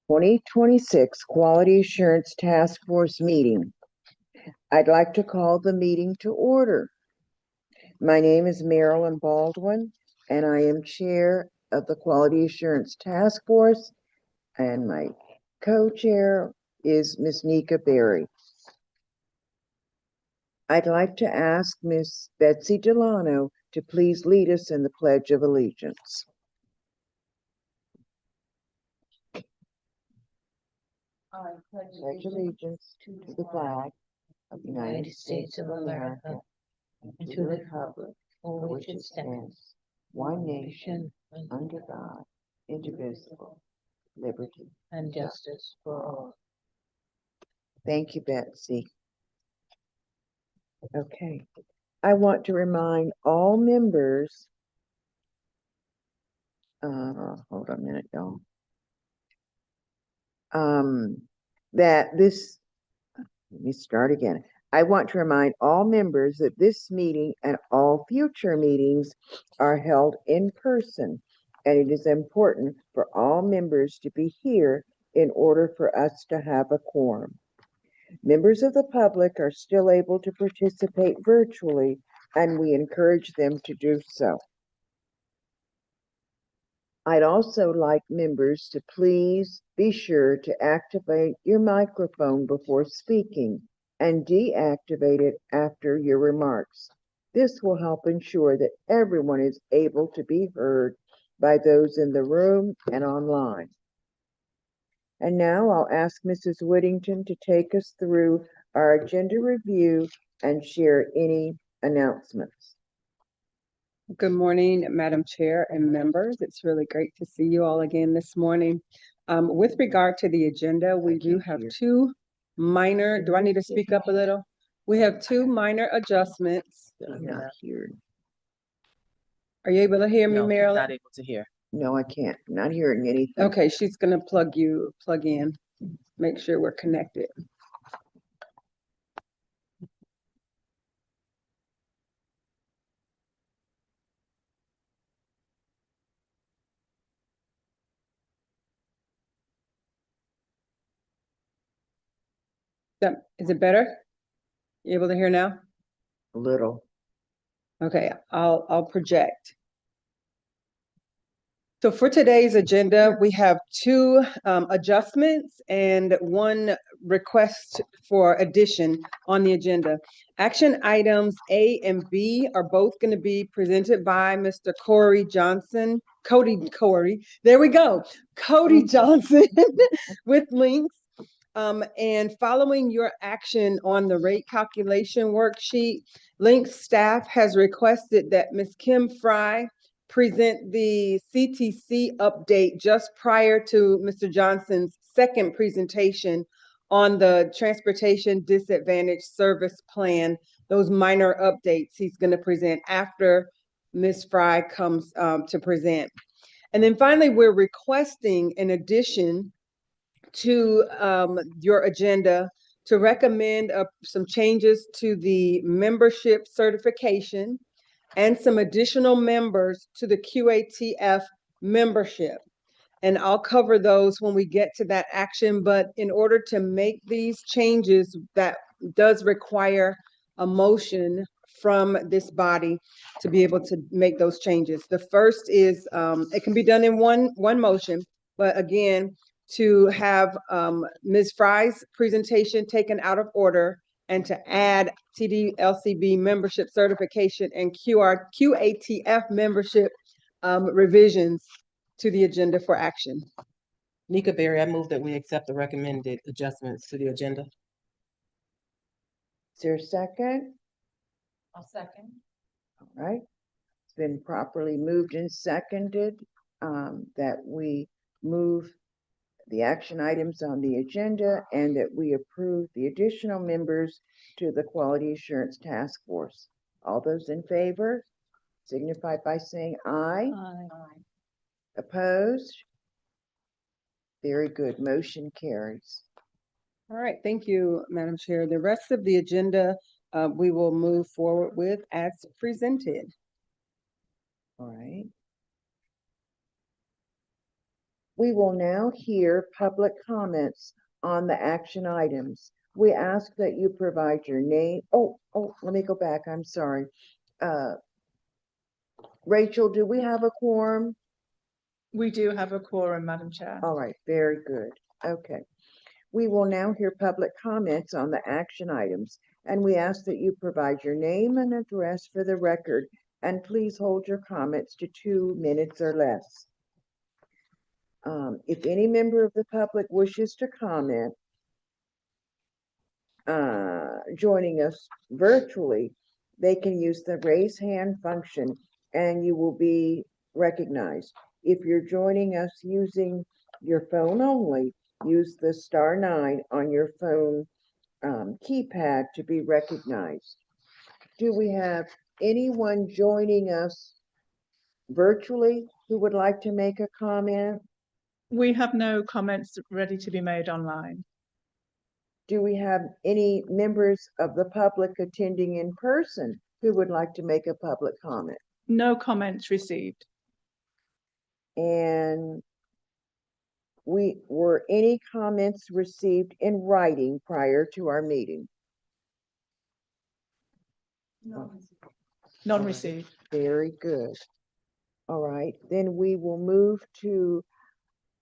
2026 Quality Assurance Task Force meeting. I'd like to call the meeting to order. My name is Marilyn Baldwin, and I am chair of the Quality Assurance Task Force, and my co-chair is Ms. Nika Berry. I'd like to ask Ms. Betsy Delano to please lead us in the Pledge of Allegiance. I Pledge allegiance to the flag of the United States of America and to the republic for which it stands, one nation, under God, indivisible, liberty and justice for all. Thank you, Betsy. Okay. I want to remind all members, hold on a minute, y'all. Let me start again. I want to remind all members that this meeting and all future meetings are held in person, and it is important for all members to be here in order for us to have a quorum. Members of the public are still able to participate virtually, and we encourage them to do so. I'd also like members to please be sure to activate your microphone before speaking and deactivate it after your remarks. This will help ensure that everyone is able to be heard by those in the room and online. And now I'll ask Mrs. Whittington to take us through our agenda review and share any announcements. Good morning, Madam Chair and members. It's really great to see you all again this morning. With regard to the agenda, we do have two minor, do I need to speak up a little? We have two minor adjustments. I'm not hearing. Are you able to hear me, No, Marilyn? not able to hear. No, I can't. I'm not hearing anything. Okay, she's gonna plug in, make sure we're connected. Is it better? You able to hear now? A little. Okay, I'll project. So for today's agenda, we have two adjustments and one request for addition on the agenda. Action items A and B are both going to be presented by Mr. Cody Johnson, there we go, Cody Johnson with links. And following your action on the rate calculation worksheet, Links staff has requested that Ms. Kim Fry present the CTC update just prior to Mr. Johnson's second presentation on the Transportation Disadvantage Service Plan, those minor updates he's going to present after Ms. Fry comes to present. And then finally, we're requesting, in addition to your agenda, to recommend some changes to the membership certification and some additional members to the QATF membership. And I'll cover those when we get to that action. But in order to make these changes, that does require a motion from this body to be able to make those changes. The first is, it can be done in one motion, but again, to have Ms. Fry's presentation taken out of order and to add TDLCB membership certification and QATF membership revisions to the agenda for action. Nika Berry, I move that we accept the recommended adjustments to the agenda. Is there a second? I'll second. All right. It's been properly moved and seconded that we move the action items on the agenda and that we approve the additional members to the Quality Assurance Task Force. All those in favor signify by saying aye. Aye. Opposed? Very good. Motion carries. All right, thank you, Madam Chair. The rest of the agenda we will move forward with as presented. All right. We will now hear public comments on the action items. We ask that you provide your name. Oh, let me go back. I'm sorry. Rachel, do we have a quorum? We do have a quorum, Madam Chair. All right, very good. Okay. We will now hear public comments on the action items, and we ask that you provide your name and address for the record, and please hold your comments to 2 minutes or less. If any member of the public wishes to comment, joining us virtually, they can use the raise hand function and you will be recognized. If you're joining us using your phone only, use the *9 on your phone keypad to be recognized. Do we have anyone joining us virtually who would like to make a comment? We have no comments ready to be made online. Do we have any members of the public attending in person who would like to make a public comment? No comments received. And were any comments received in writing prior to our meeting? None received. Very good. All right, then we will move to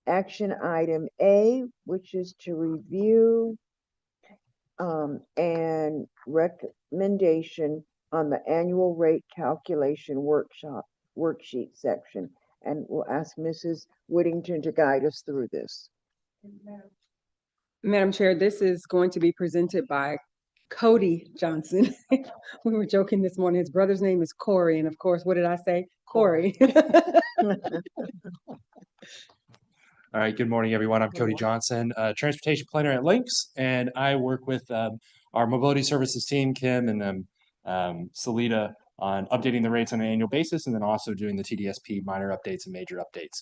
action item A, which is to review and recommendation on the annual rate calculation worksheet section. And we'll ask Mrs. Whittington to guide us through this. Madam Chair, this is going to be presented by Cody Johnson. We were joking this morning. His brother's name is Corey, and of course, what did I say? Corey. All right, good morning, everyone. I'm Cody Johnson, Transportation Planner at Lynx, and I work with our mobility services team, Kim and Salita, on updating the rates on an annual basis, and then also doing the TDSP minor updates and major updates.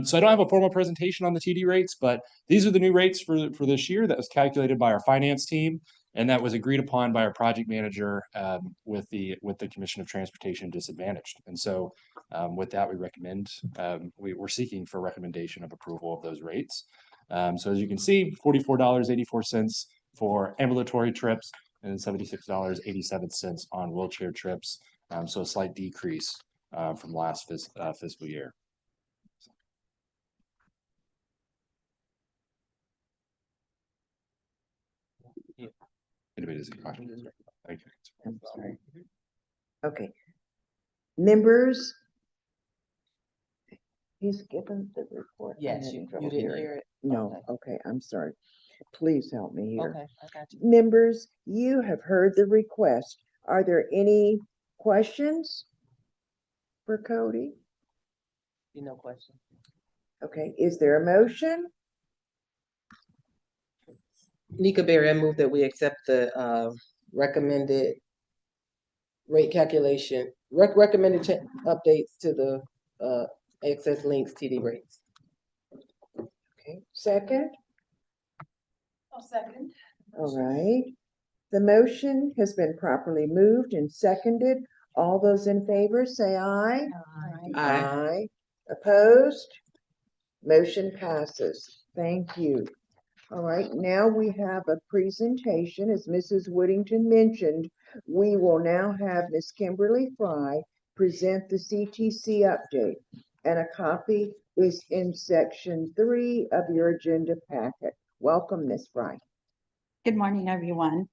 So I don't have a formal presentation on the TD rates, but these are the new rates for this year that was calculated by our finance team, and that was agreed upon by our project manager with the Commission of Transportation Disadvantaged. And so with that, we recommend, we're seeking for recommendation of approval of those rates. So as you can see, $44.84 for ambulatory trips and $76.87 on wheelchair trips. So a slight decrease from last fiscal year. Anybody has any questions? Thank you. I'm sorry. Okay. Members, he's given the report. Yes, you didn't hear it? No, okay, I'm sorry. Please help me here. Okay, I got you. Members, you have heard the request. Are there any questions for Cody? No question. Okay, is there a motion? Nika Berry, I move that we accept the recommended rate calculation, recommended updates to the Access Links TD rates. Okay, second? I'll second. All right. The motion has been properly moved and seconded. All those in favor say aye. Aye. Opposed? Motion passes. Thank you. All right, now we have a presentation. As Mrs. Whittington mentioned, we will now have Ms. Kimberly Fry present the CTC update, and a copy is in section 3 of your agenda packet. Welcome, Ms. Fry. Good morning, everyone.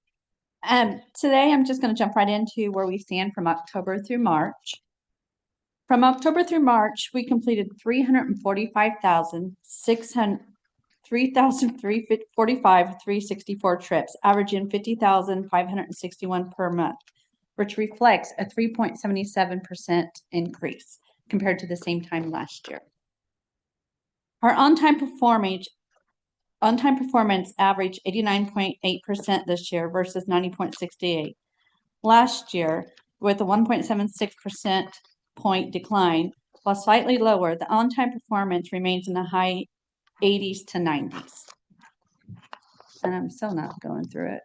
Today I'm just going to jump right into where we stand from October through March. From October through March, we completed 3,364 trips, averaging 50,561 per month, which reflects a 3.77% increase compared to the same time last year. Our on-time performance averaged 89.8% this year versus 90.68% last year, with a 1.76% point decline. While slightly lower, the on-time performance remains in the high 80s to 90s. And I'm still not going through it.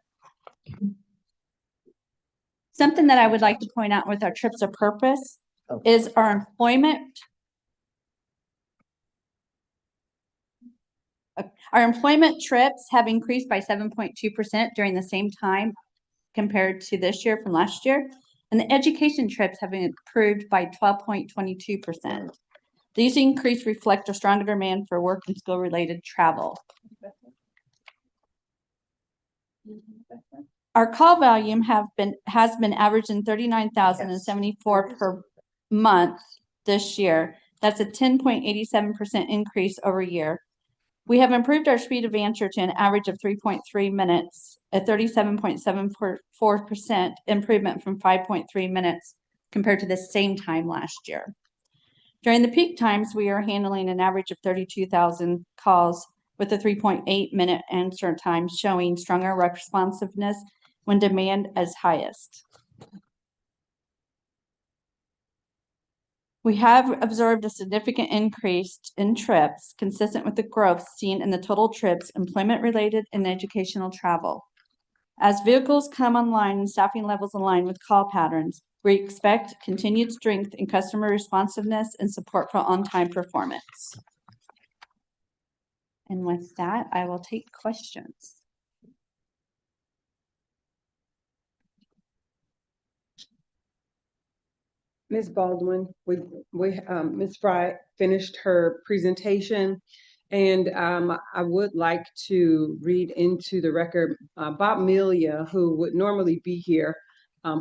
Something that I would like to point out with our trips of purpose is our employment Our employment trips have increased by 7.2% during the same time compared to this year from last year. And the education trips have improved by 12.22%. These increases reflect a stronger demand for work and skill related travel. Our call volume has been averaging 39,074 per month this year. That's a 10.87% increase over year. We have improved our speed of answer to an average of 3.3 minutes, a 37.74% improvement from 5.3 minutes compared to the same time last year. During the peak times, we are handling an average of 32,000 calls with a 3.8 minute answer time, showing stronger responsiveness when demand is highest. We have observed a significant increase in trips consistent with the growth seen in the total trips, employment-related and educational travel. As vehicles come online and staffing levels align with call patterns, we expect continued strength in customer responsiveness and support for on-time performance. And with that, I will take questions. Ms. Baldwin, Ms. Fry finished her presentation, and I would like to read into the record, Bob Melia, who would normally be here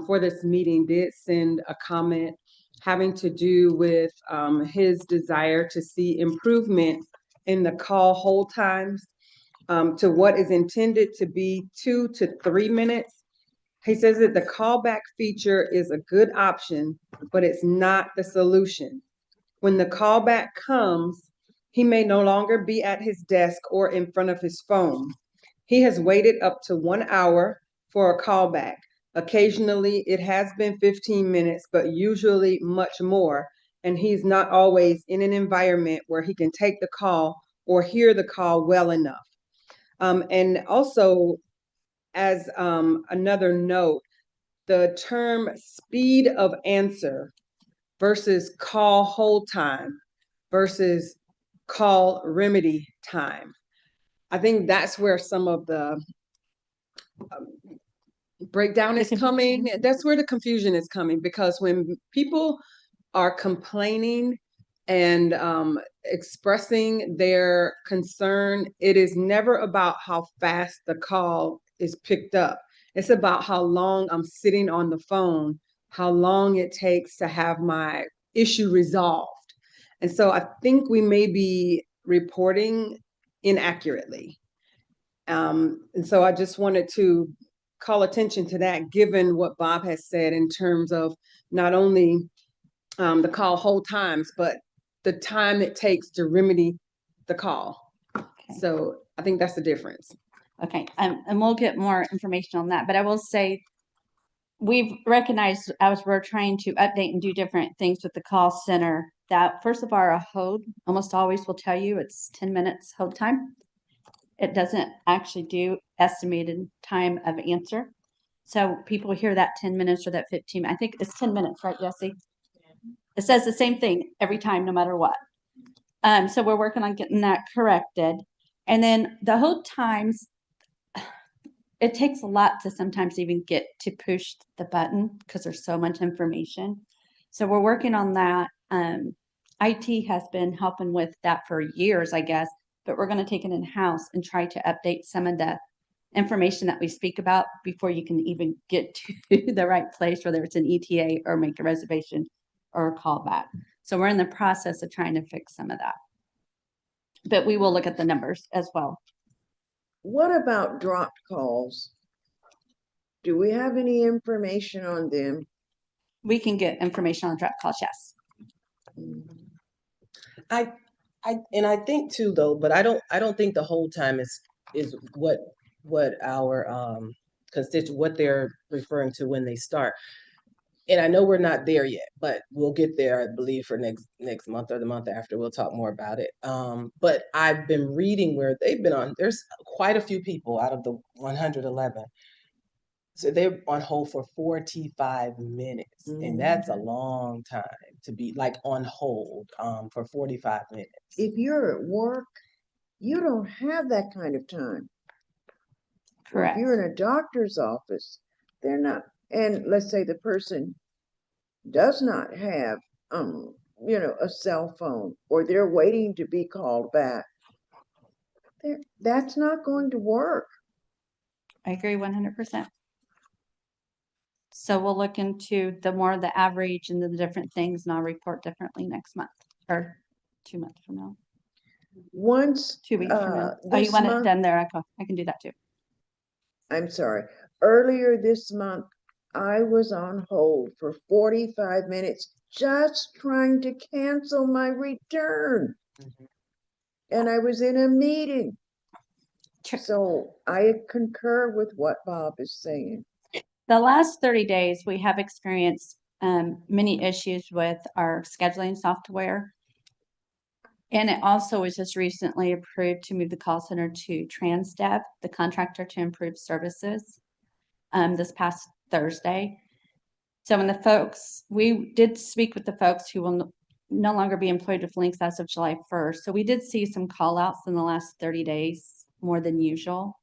for this meeting, did send a comment having to do with his desire to see improvement in the call hold times to what is intended to be 2 to 3 minutes. He says that the callback feature is a good option, but it's not the solution. When the callback comes, he may no longer be at his desk or in front of his phone. He has waited up to 1 hour for a callback. Occasionally, it has been 15 minutes, but usually much more. And he's not always in an environment where he can take the call or hear the call well enough. And also, as another note, the term speed of answer versus call hold time versus call remedy time. I think that's where some of the breakdown is coming. That's where the confusion is coming, because when people are complaining and expressing their concern, it is never about how fast the call is picked up. It's about how long I'm sitting on the phone, how long it takes to have my issue resolved. And so I think we may be reporting inaccurately. And so I just wanted to call attention to that, given what Bob has said in terms of not only the call hold times, but the time it takes to remedy the call. Okay. So I think that's the difference. Okay, and we'll get more information on that, but I will say we've recognized as we're trying to update and do different things with the call center that first of all, a hold almost always will tell you it's 10 minutes hold time. It doesn't actually do estimated time of answer. So people hear that 10 minutes or that 15, I think it's 10 minutes, right, Jesse? It says the same thing every time, no matter what. So we're working on getting that corrected. And then the hold times, it takes a lot to sometimes even get to push the button because there's so much information. So we're working on that. IT has been helping with that for years, I guess, but we're going to take it in-house and try to update some of the information that we speak about before you can even get to the right place, whether it's an ETA or make a reservation or a callback. So we're in the process of trying to fix some of that. But we will look at the numbers as well. What about dropped calls? Do we have any information on them? We can get information on drop calls, yes. I think too though, but I don't think the whole time is what our what they're referring to when they start. And I know we're not there yet, but we'll get there, I believe, for next month or the month after. We'll talk more about it. But I've been reading where they've been on, there's quite a few people out of the 111. So they're on hold for 45 minutes. And that's a long time to be like on hold for 45 minutes. If you're at work You don't have that kind of time. Or if Correct. you're in a doctor's office, they're not, and let's say the person does not have, a cell phone, or they're waiting to be called back. That's not going to work. I agree 100%. So we'll look into the more the average and the different things, and I'll report differently next month or 2 months from now, Once, 2 weeks from now. Oh, you this want it month, done there? I can do that too. I'm sorry, earlier this month, I was on hold for 45 minutes just trying to cancel my return. And I was in a meeting. Sure. So I concur with what Bob is saying. The last 30 days, we have experienced many issues with our scheduling software. And it also was just recently approved to move the call center to TransDev, the contractor to improve services, this past Thursday. So when we did speak with the folks who will no longer be employed with Links as of July 1st. So we did see some call outs in the last 30 days, more than usual.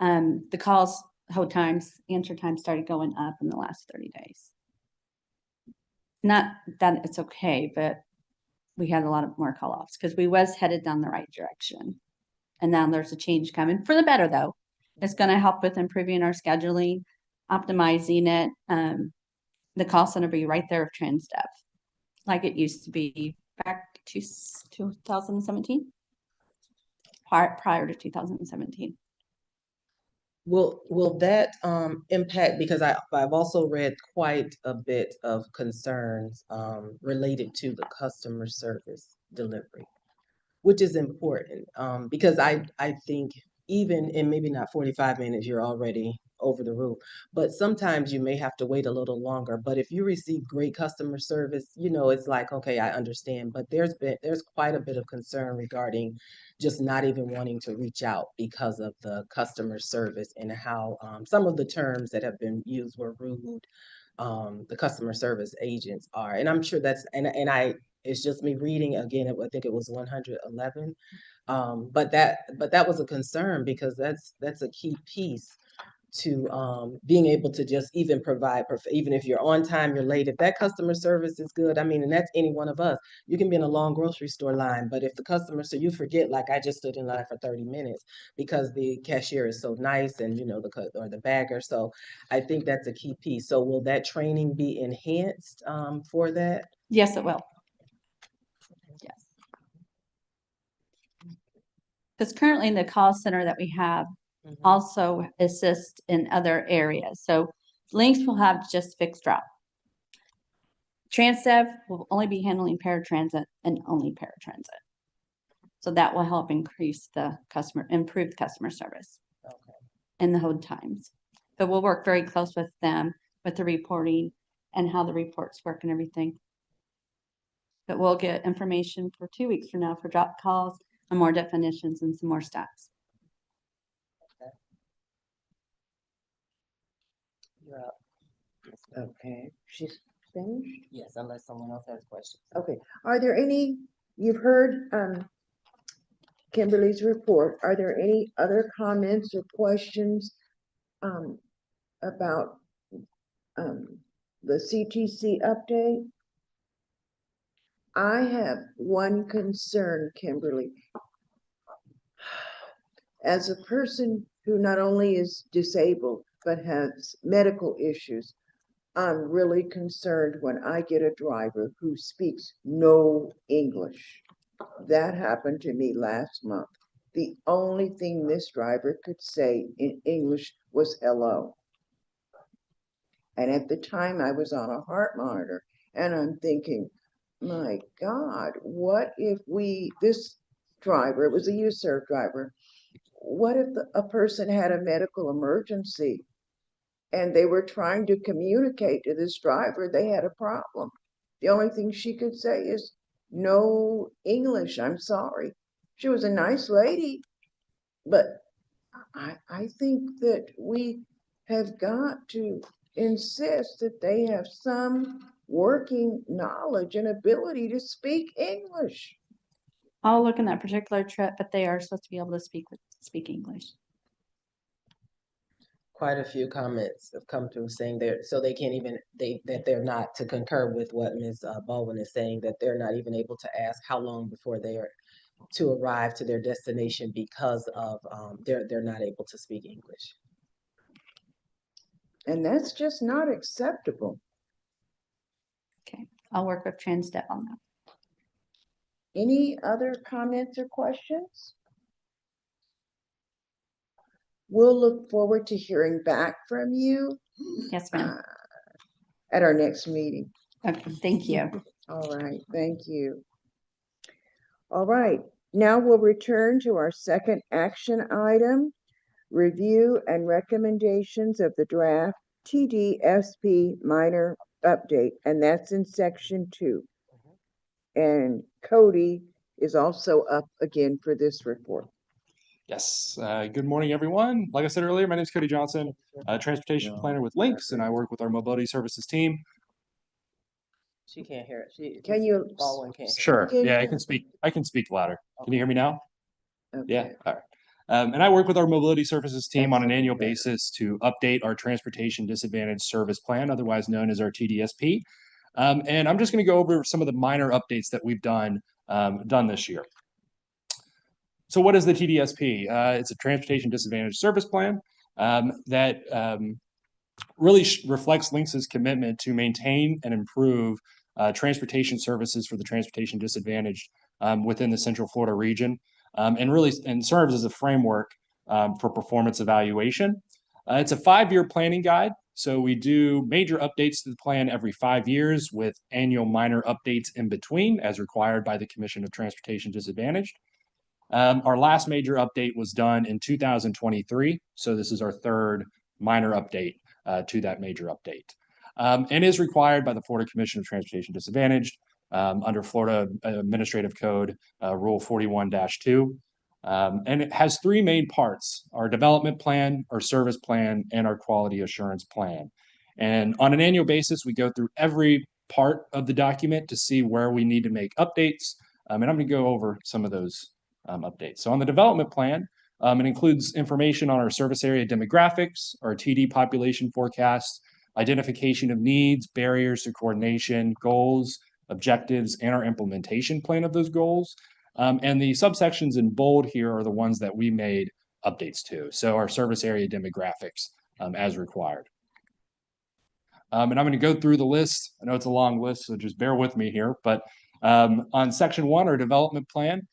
The calls, answer times started going up in the last 30 days. Not that it's okay, but we had a lot of more call offs because we was headed down the right direction. And now there's a change coming for the better though. It's going to help with improving our scheduling, optimizing it. The call center be right there with TransDev, like it used to be back to 2017, prior to 2017. Will that impact, because I've also read quite a bit of concerns related to the customer service delivery, which is important because I think even in maybe not 45 minutes, you're already over the roof. But sometimes you may have to wait a little longer. But if you receive great customer service, it's like, okay, I understand. But there's quite a bit of concern regarding just not even wanting to reach out because of the customer service and how some of the terms that have been used were rude. The customer service agents are, and I'm sure that's it's just me reading again. I think it was 111. But that was a concern because that's a key piece to being able to just even provide, even if you're on time, you're late. If that customer service is good, I mean, and that's any one of us. You can be in a long grocery store line, but if the customer, so you forget, like I just stood in line for 30 minutes because the cashier is so nice and or the bagger. So I think that's a key piece. So will that training be enhanced for that? Yes, it will. Yes. Because currently in the call center that we have also assist in other areas. So Links will have just fixed route. TransDev will only be handling paratransit and only paratransit. So that will help improve the customer service and the hold times. But we'll work very close with them with the reporting and how the reports work and everything. But we'll get information for 2 weeks from now for drop calls and more definitions and some more stats. Okay, she's finished? Yes, unless someone else has questions. Okay, are there you've heard Kimberly's report, are there any other comments or questions about the CTC update? I have one concern, Kimberly. As a person who not only is disabled, but has medical issues, I'm really concerned when I get a driver who speaks no English. That happened to me last month. The only thing this driver could say in English was hello. And at the time I was on a heart monitor and I'm thinking, my God, what if this driver, it was a USERV driver, what if a person had a medical emergency and they were trying to communicate to this driver they had a problem? The only thing she could say is, no English, I'm sorry. She was a nice lady, but I think that we have got to insist that they have some working knowledge and ability to speak English. I'll look in that particular trip, but they are supposed to be able to speak English. Quite a few comments have come through saying so they can't even, that they're not, to concur with what Ms. Baldwin is saying, that they're not even able to ask how long before they are to arrive to their destination because of, they're not able to speak English. And that's just not acceptable. Okay, I'll work with TransDev on that. Any other comments or questions? We'll look forward to hearing back from you Yes, ma'am. at our next meeting. Okay, thank you. All right, thank you. All right, now we'll return to our second action item, review and recommendations of the draft TDSP minor update, and that's in section 2. And Cody is also up again for this report. Yes, good morning, everyone. Like I said earlier, my name is Cody Johnson, transportation planner with Links, and I work with our mobility services team. She can't hear it. Can you? Baldwin can't. Sure. Can Yeah, I you- can speak. I can speak louder. Can you hear me now? Yeah. Okay. All right. And I work with our mobility services team on an That's annual better. basis to update our transportation disadvantaged service plan, otherwise known as our TDSP. And I'm just going to go over some of the minor updates that we've done this year. So what is the TDSP? It's a transportation disadvantaged service plan that really reflects Lynx's commitment to maintain and improve transportation services for the transportation disadvantaged within the Central Florida region, and serves as a framework for performance evaluation. It's a 5-year planning guide. So we do major updates to the plan every 5 years with annual minor updates in between as required by the Commission of Transportation Disadvantaged. Our last major update was done in 2023. So this is our third minor update to that major update, and is required by the Florida Commission of Transportation Disadvantaged under Florida Administrative Code Rule 41-2. And it has 3 main parts: our development plan, our service plan, and our quality assurance plan. And on an annual basis, we go through every part of the document to see where we need to make updates. And I'm going to go over some of those updates. So on the development plan, it includes information on our service area demographics, our TD population forecasts, identification of needs, barriers to coordination, goals, objectives, and our implementation plan of those goals. And the subsections in bold here are the ones that we made updates to. So our service area demographics as required. And I'm going to go through the list. I know it's a long list, so just bear with me here. But on section 1, our development plan,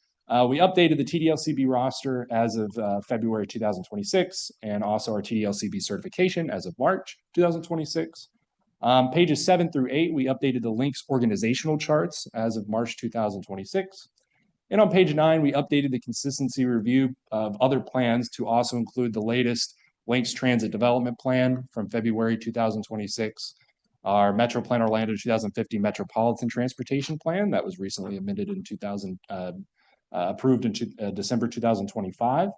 we updated the TDLCB roster as of February 2026, and also our TDLCB certification as of March 2026. Pages 7 through 8, we updated the Lynx organizational charts as of March 2026. And on page 9, we updated the consistency review of other plans to also include the latest Lynx Transit Development Plan from February 2026, our Metro Plan Orlando 2050 Metropolitan Transportation Plan that was recently amended in approved in December 2025.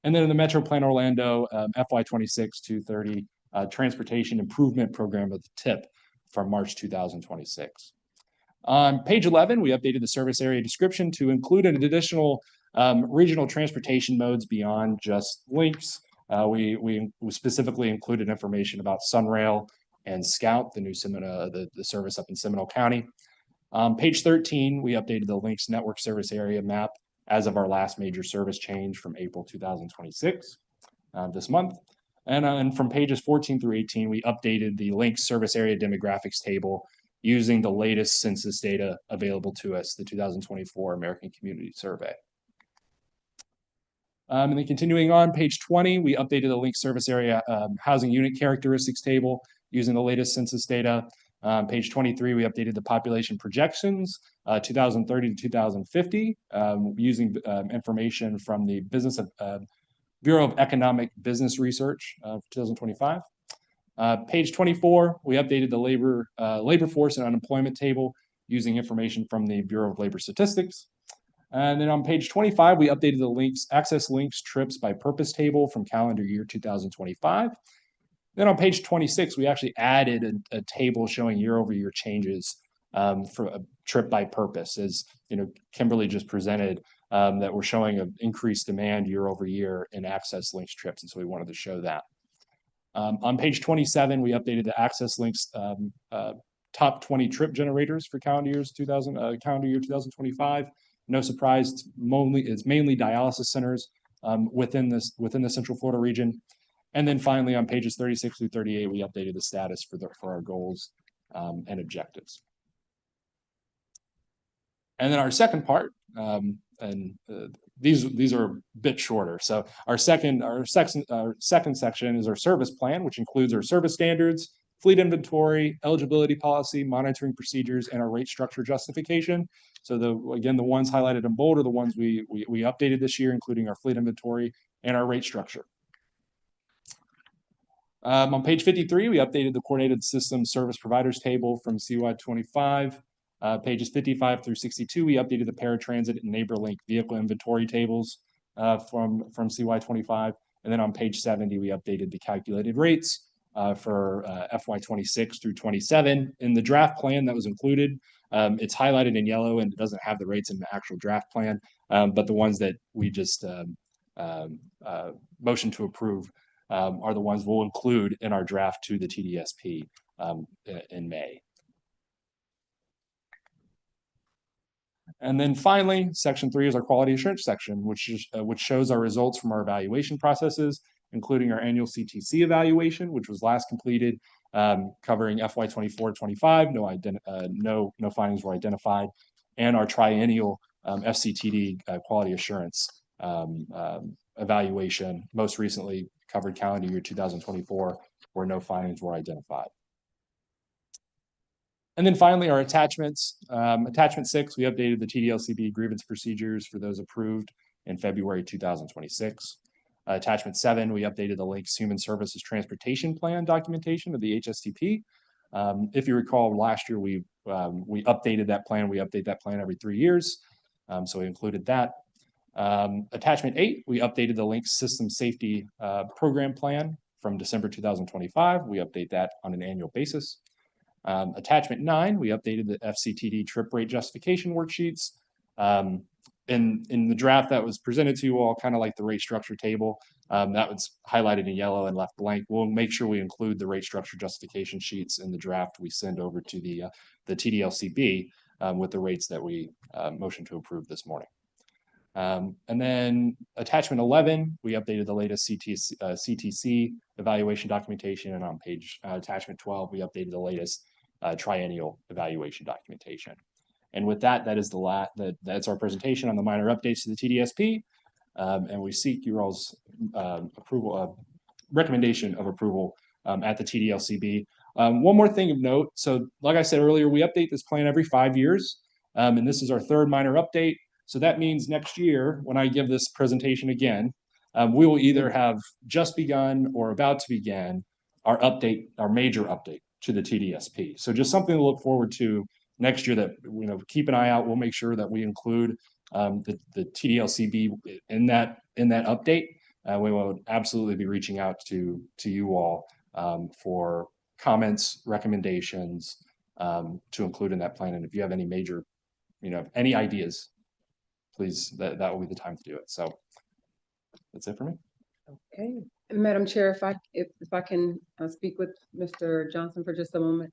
And then in the Metro Plan Orlando FY26-230 Transportation Improvement Program of the TIP from March 2026. On page 11, we updated the service area description to include an additional regional transportation modes beyond just Lynx. We specifically included information about Sunrail and Scout, the new the service up in Seminole County. Page 13, we updated the Lynx network service area map as of our last major service change from April 2026, this month. And from pages 14 through 18, we updated the Lynx service area demographics table using the latest census data available to us, the 2024 American Community Survey. And then continuing on, page 20, we updated the Lynx service area housing unit characteristics table using the latest census data. Page 23, we updated the population projections, 2030 to 2050, using information from the Bureau of Economic Business Research of 2025. Page 24, we updated the labor force and unemployment table using information from the Bureau of Labor Statistics. And then on page 25, we updated the Access Lynx trips by purpose table from calendar year 2025. Then on page 26, we actually added a table showing year-over-year changes for a trip by purpose. As Kimberly just presented, that we're showing an increased demand year over year in Access Links trips, and so we wanted to show that. On page 27, we updated the Access Links top 20 trip generators for calendar year 2025. No surprise, it's mainly dialysis centers within the Central Florida region. And then finally, on pages 36 through 38, we updated the status for our goals and objectives. And then our second part, these are a bit shorter. So our second section is our service plan, which includes our service standards, fleet inventory, eligibility policy, monitoring procedures, and our rate structure justification. So the ones highlighted in bold are the ones we updated this year, including our fleet inventory and our rate structure. On page 53, we updated the coordinated system service providers table from CY25. Pages 55 through 62, we updated the paratransit and NeighborLink vehicle inventory tables from CY25. And then on page 70, we updated the calculated rates for FY26 through 27. In the draft plan that was included, it's highlighted in yellow and it doesn't have the rates in the actual draft plan, but the ones that we just motion to approve are the ones we'll include in our draft to the TDSP in May. And then finally, section 3 is our quality assurance section, which shows our results from our evaluation processes, including our annual CTC evaluation, which was last completed, covering FY24-25. No findings were identified, and our triennial FCTD quality assurance evaluation, most recently covered calendar year 2024, where no findings were identified. And then finally, our attachments. Attachment 6, we updated the TDLCB grievance procedures for those approved in February 2026. Attachment 7, we updated the Links Human Services Transportation Plan documentation of the HSTP. If you recall, last year we updated that plan. We update that plan every 3 years, so we included that. Attachment 8, we updated the Links System Safety Program Plan from December 2025. We update that on an annual basis. Attachment 9, we updated the FCTD trip rate justification worksheets. In the draft that was presented to you all, kind of like the rate structure table, that was highlighted in yellow and left blank. We'll make sure we include the rate structure justification sheets in the draft we send over to the TDLCB with the rates that we motion to approve this morning. And then attachment 11, we updated the latest CTC evaluation documentation, and on page attachment 12, we updated the latest triennial evaluation documentation. And with that, that's our presentation on the minor updates to the TDSP, and we seek your all's recommendation of approval at the TDLCB. One more thing of note. So like I said earlier, we update this plan every 5 years, and this is our third minor update. So that means next year, when I give this presentation again, we will either have just begun or about to begin our major update to the TDSP. So just something to look forward to next year that, keep an eye out. We'll make sure that we include the TDLCB in that update. We will absolutely be reaching out to you all for comments, recommendations to include in that plan. And if you have any major, any ideas, please, that will be the time to do it. So that's it for me. Okay, Madam Chair, if I can speak with Mr. Johnson for just a moment.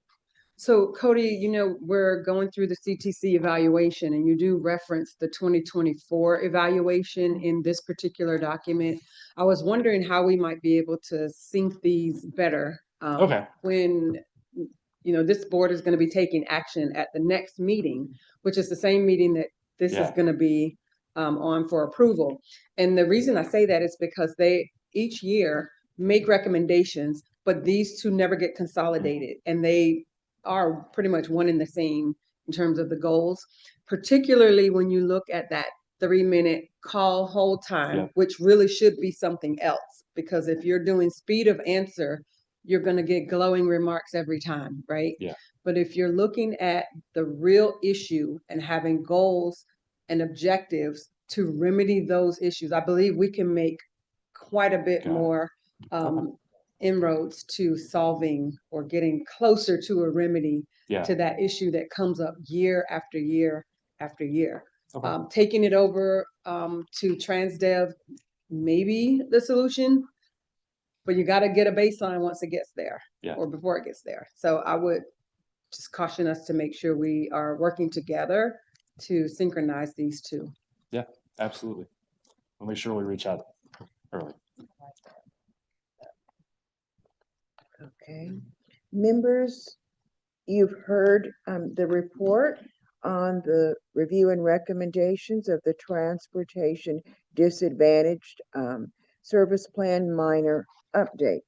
So Cody, we're going through the CTC evaluation, and you do reference the 2024 evaluation in this particular document. I was wondering how we might be able to sync these better when this board is going to be taking action at the next meeting, which is the same meeting that this is going to be on for approval. And the reason I say that is because they each year make recommendations, but these two never get consolidated, and they are pretty much one and the same in terms of the goals, particularly when you look at that 3-minute call hold time, which really should be something else, because if you're doing speed of answer, you're going to get glowing remarks every time, right? Yeah. But if you're looking at the real issue and having goals and objectives to remedy those issues, I believe we can make quite a bit more inroads to solving or getting closer to a remedy Yeah. to that issue that comes up year after year after year. Okay. Taking it over to TransDev may be the solution, but you got to get a baseline once it gets there, Yeah. or before it gets there. So I would just caution us to make sure we are working together to synchronize these two. Yeah, absolutely. We'll make sure we reach out early. Okay. Members, you've heard the report on the review and recommendations of the Transportation Disadvantaged Service Plan Minor Update.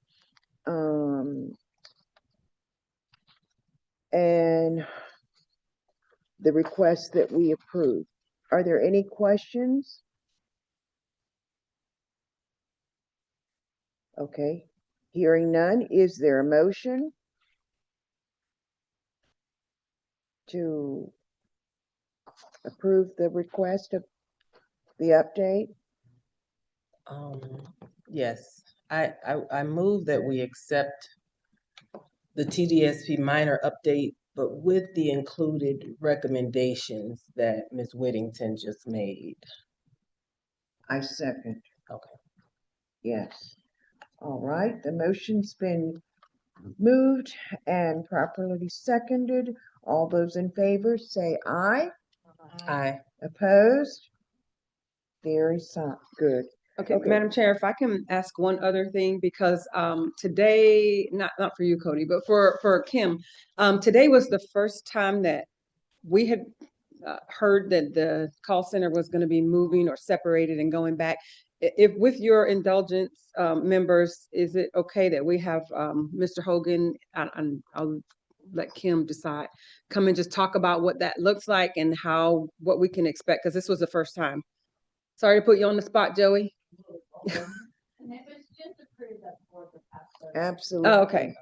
And the request that we approve. Are there any questions? Okay, hearing none, is there a motion to approve the request of the update? Yes, I move that we accept the TDSP minor update, but with the included recommendations that Ms. Whittington just made. I second. Okay. Yes. All right, the motion's been moved and properly seconded. All those in favor say aye. Aye. Opposed? Very good. Okay, Okay. Madam Chair, if I can ask one other thing, because today, not for you, Cody, but for Kim, today was the first time that we had heard that the call center was going to be moving or separated and going back. If, with your indulgence, members, is it okay that we have Mr. Hogan, and I'll let Kim decide, come and just talk about what that looks like and what we can expect, because this was the first time. Sorry to put you on the spot, Joey. Absolutely. Oh, okay.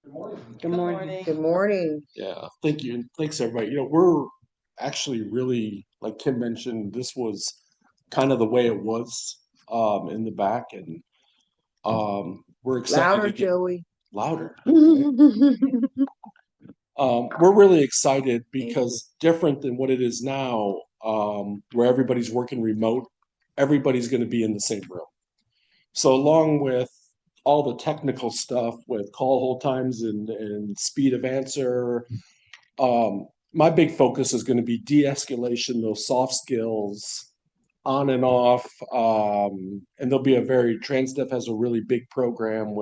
Good morning. Good morning. Good morning. Yeah, thank you. And thanks, everybody. You know, we're actually really, like Kim mentioned, this was kind of the way it was in the back, and we're excited Louder, to get Joey. louder. We're really excited because different than what it is now, where everybody's working remote, everybody's going to be in the same room. So along with all the technical stuff with call hold times and speed of answer, my big focus is going to be de-escalation, those soft skills, on and off. And there'll be TransDev has a really big program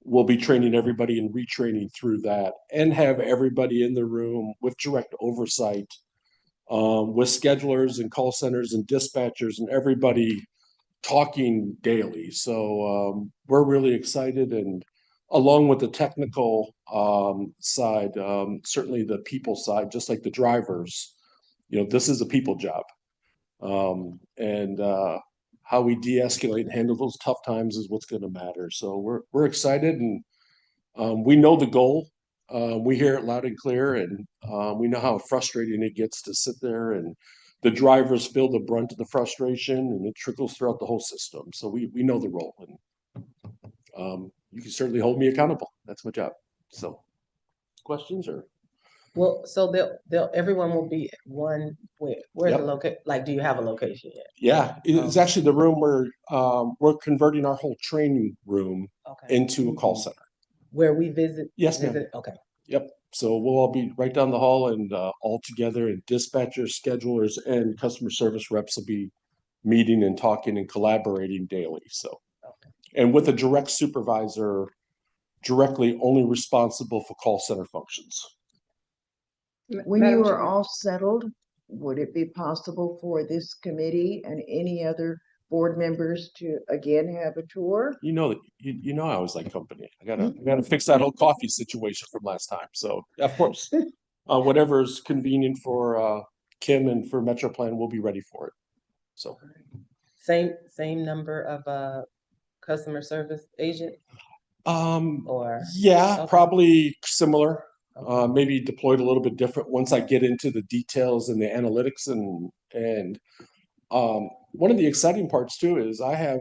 we'll be training everybody and retraining through that, and have everybody in the room with direct oversight, with schedulers and call centers and dispatchers and everybody talking daily. So we're really excited, and along with the technical side, certainly the people side, just like the drivers, this is a people job. And how we de-escalate and handle those tough times is what's going to matter. So we're excited, and we know the goal. We hear it loud and clear, and we know how frustrating it gets to sit there, and the drivers feel the brunt of the frustration, and it trickles throughout the whole system. So we know the role, and you can certainly hold me accountable. That's my job. So, questions or? Well, so everyone will be one. Where's the location? Like, do you have a location yet? Yeah, it's actually the room where we're converting our whole training room into a call center. Where we visit? Yes, ma'am. Okay. Yep. So we'll all be right down the hall and all together, and dispatchers, schedulers, and customer service reps will be meeting and talking and collaborating daily. So, and with a direct supervisor directly only responsible for call center functions. When Madam you are Chair. all settled, would it be possible for this committee and any other board members to again have a tour? You know I always like company. I gotta fix that whole coffee situation from last time. So of course, whatever's convenient for Kim and for MetroPlan, we'll be ready for it. So same number of customer service agent? Or yeah, probably similar. Maybe deployed a little bit different once I get into the details and the analytics, and one of the exciting parts too is I have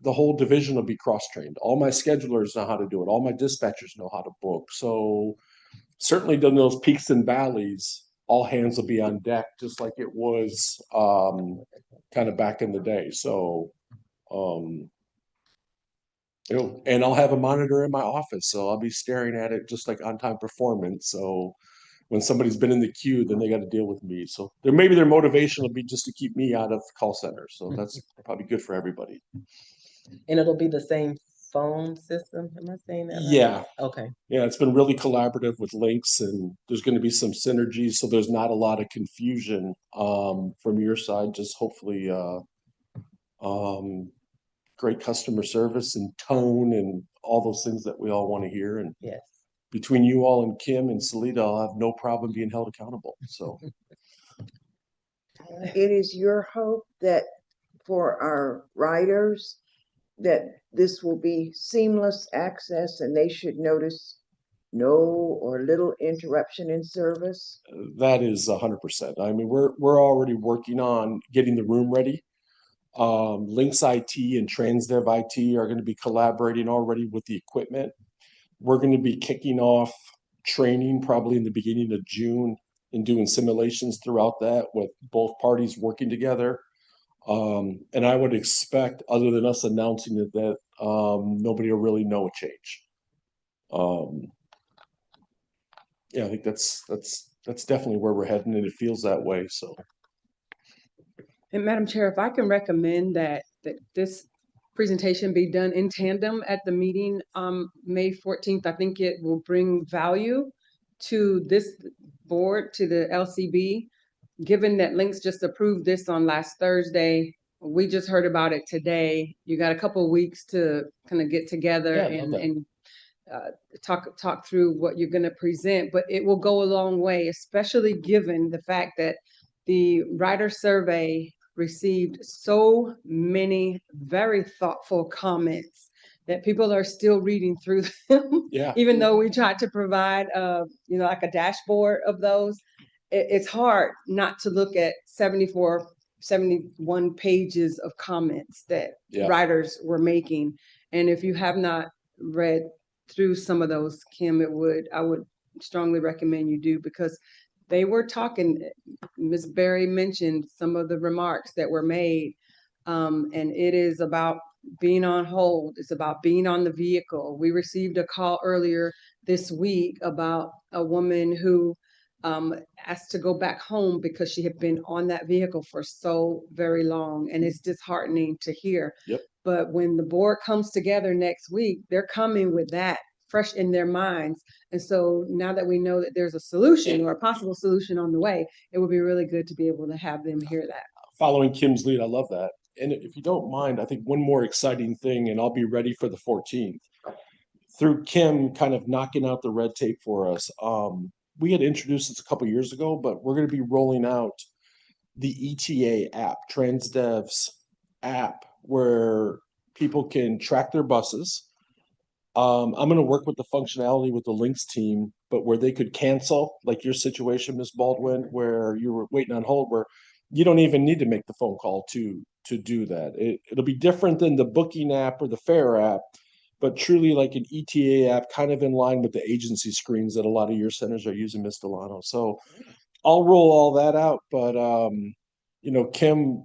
the whole division will be cross-trained. All my schedulers know how to do it. All my dispatchers know how to book. So certainly during those peaks and valleys, all hands will be on deck, just like it was kind of back in the day. So, and I'll have a monitor in my office, so I'll be staring at it just like on-time performance. So when somebody's been in the queue, then they got to deal with me. So maybe their motivation will be just to keep me out of call center. So that's probably good for everybody. And it'll be the same phone system. Am I saying that right? Yeah. Okay. Yeah, it's been really collaborative with Links, and there's going to be some synergies. So there's not a lot of confusion from your side. Just hopefully great customer service and tone and all those things that we all want to hear. And Yes. between you all and Kim and Salida, I'll have no problem being held accountable. So It is your hope that for our riders, that this will be seamless access and they should notice no or little interruption in service? that is 100%. I mean, we're already working on getting the room ready. Links IT and Transdev IT are going to be collaborating already with the equipment. We're going to be kicking off training probably in the beginning of June and doing simulations throughout that with both parties working together. And I would expect, other than us announcing it, that nobody will really know a change. Yeah, I think that's definitely where we're heading, and it feels that way. So. And Madam Chair, if I can recommend that this presentation be done in tandem at the meeting May 14th, I think it will bring value to this board, to the LCB, given that Links just approved this on last Thursday. We just heard about it today. You got a couple of weeks to kind of get together and talk through what you're going to present, but it will go a long way, especially given the fact that the rider survey received so many very thoughtful comments that people are still reading through them. Yeah. Even though we tried to provide like a dashboard of those, it's hard not to look at 71 pages of comments that riders were making. And if you have not read through some of those, Kim, I would strongly recommend you do, because they were talking. Ms. Berry mentioned some of the remarks that were made, and it is about being on hold. It's about being on the vehicle. We received a call earlier this week about a woman who asked to go back home because she had been on that vehicle for so very long, and it's disheartening to hear. Yep. But when the board comes together next week, they're coming with that fresh in their minds. And so now that we know that there's a solution or a possible solution on the way, it would be really good to be able to have them hear that. Following Kim's lead, I love that. And if you don't mind, I think one more exciting thing, and I'll be ready for the 14th. Through Kim kind of knocking out the red tape for us, we had introduced this a couple years ago, but we're going to be rolling out the ETA app, Transdev's app, where people can track their buses. I'm going to work with the functionality with the Links team, but where they could cancel, like your situation, Ms. Baldwin, where you were waiting on hold, where you don't even need to make the phone call to do that. It'll be different than the booking app or the fare app, but truly like an ETA app, kind of in line with the agency screens that a lot of your centers are using, Ms. Delano. So I'll roll all that out, but Kim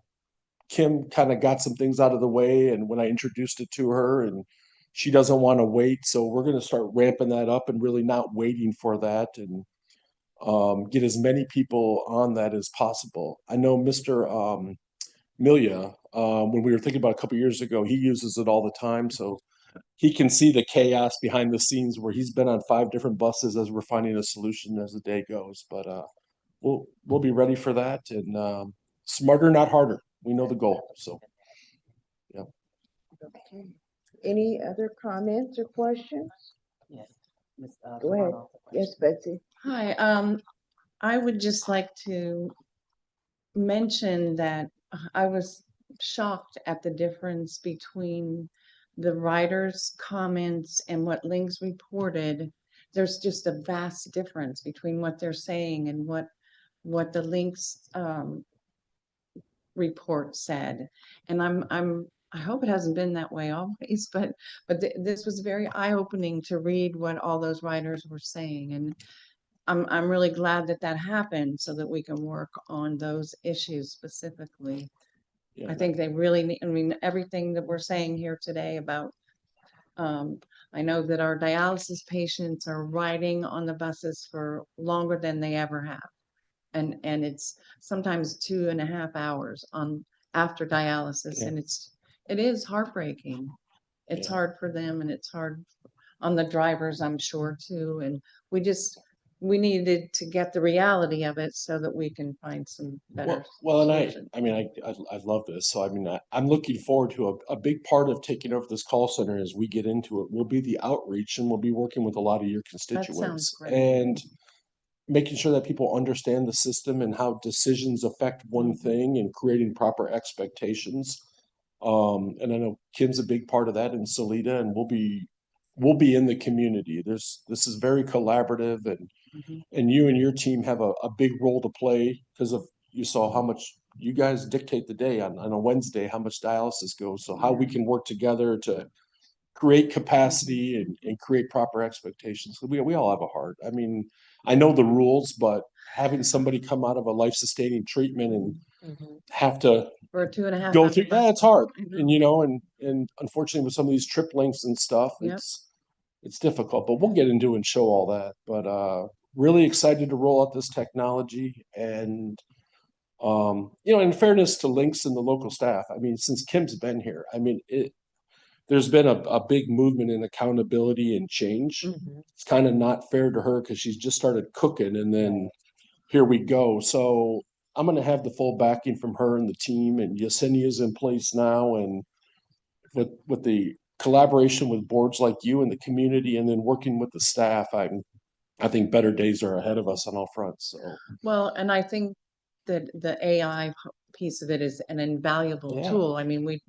kind of got some things out of the way, and when I introduced it to her, and she doesn't want to wait, so we're going to start ramping that up and really not waiting for that, and get as many people on that as possible. I know Mr. Milia, when we were thinking about a couple years ago, he uses it all the time, so he can see the chaos behind the scenes where he's been on 5 different buses as we're finding a solution as the day goes. But we'll be ready for that, and smarter, not harder. We know the goal. So, yeah. Okay. Any other comments or questions? Yes. Go ahead. Yes, Betsy. Hi, I would just like to mention that I was shocked at the difference between the writer's comments and what Links reported. There's just a vast difference between what they're saying and what the Links report said. And I hope it hasn't been that way always, but this was very eye-opening to read what all those writers were saying, and I'm really glad that that happened so that we can work on those issues specifically. Yeah. I think they really need, I mean, everything that we're saying here today about, I know that our dialysis patients are riding on the buses for longer than they ever have. And it's sometimes 2.5 hours on after dialysis, Yeah. and it is heartbreaking. It's Yeah. hard for them, and it's hard on the drivers, I'm sure, too. And we needed to get the reality of it so that we can find some better Well, and solutions. I mean, I love this. So, I mean, I'm looking forward to a big part of taking over this call center as we get into it will be the outreach, and we'll be working with a lot of your constituents great. and making sure that people understand the system and how decisions affect one thing and creating proper expectations. And I know Kim's a big part of that, and Salida, and we'll be in the community. This is very collaborative, and you and your team have a big role to play because of you saw how much you guys dictate the day on a Wednesday, how much dialysis goes. So how we can work together to create capacity and create proper expectations. We all have a heart. I mean, I know the rules, but having somebody come out of a life-sustaining treatment and have to For 2.5 go hours. through, it's hard. I know. And you know, and unfortunately with some of these trip lengths and stuff, Yep. it's difficult, but we'll get into and show all that. But really excited to roll out this technology. And you know, in fairness to Links and the local staff, I mean, since Kim's been here, I mean, there's been a big movement in accountability and change. It's kind of not fair to her because she's just started cooking, and then here we go. So I'm going to have the full backing from her and the team, and Yesenia's in place now, and with the collaboration with boards like you and the community, and then working with the staff, I think better days are ahead of us on all fronts. So Well, and I think that the AI piece of it is an invaluable Yeah. tool. I mean, we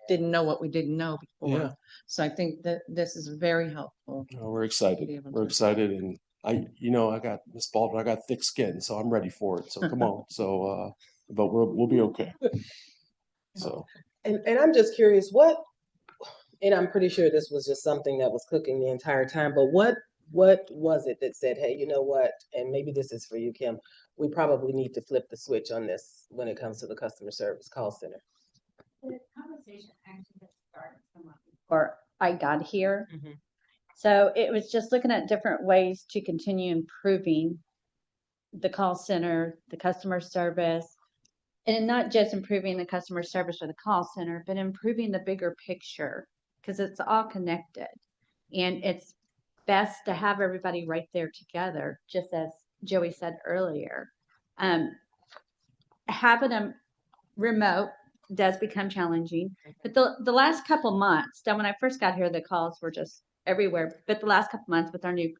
didn't know what we didn't know before. Yeah. So I think that this is very helpful. we're excited. Be able We're to- excited, and I got Miss Baldwin. I got thick skin, so I'm ready for it. So come on. So, but we'll be okay. So And I'm just curious, and I'm pretty sure this was just something that was cooking the entire time, but what was it that said, hey, you know what, and maybe this is for you, Kim, we probably need to flip the switch on this when it comes to the customer service call center? The conversation actually had started somewhat before I got here. Mhm. So it was just looking at different ways to continue improving the call center, the customer service, and not just improving the customer service or the call center, but improving the bigger picture because it's all connected. And it's best to have everybody right there together, just as Joey said earlier. Having them remote does become challenging. But the last couple months, then when I first got here, the calls were just everywhere. But the last couple months with our new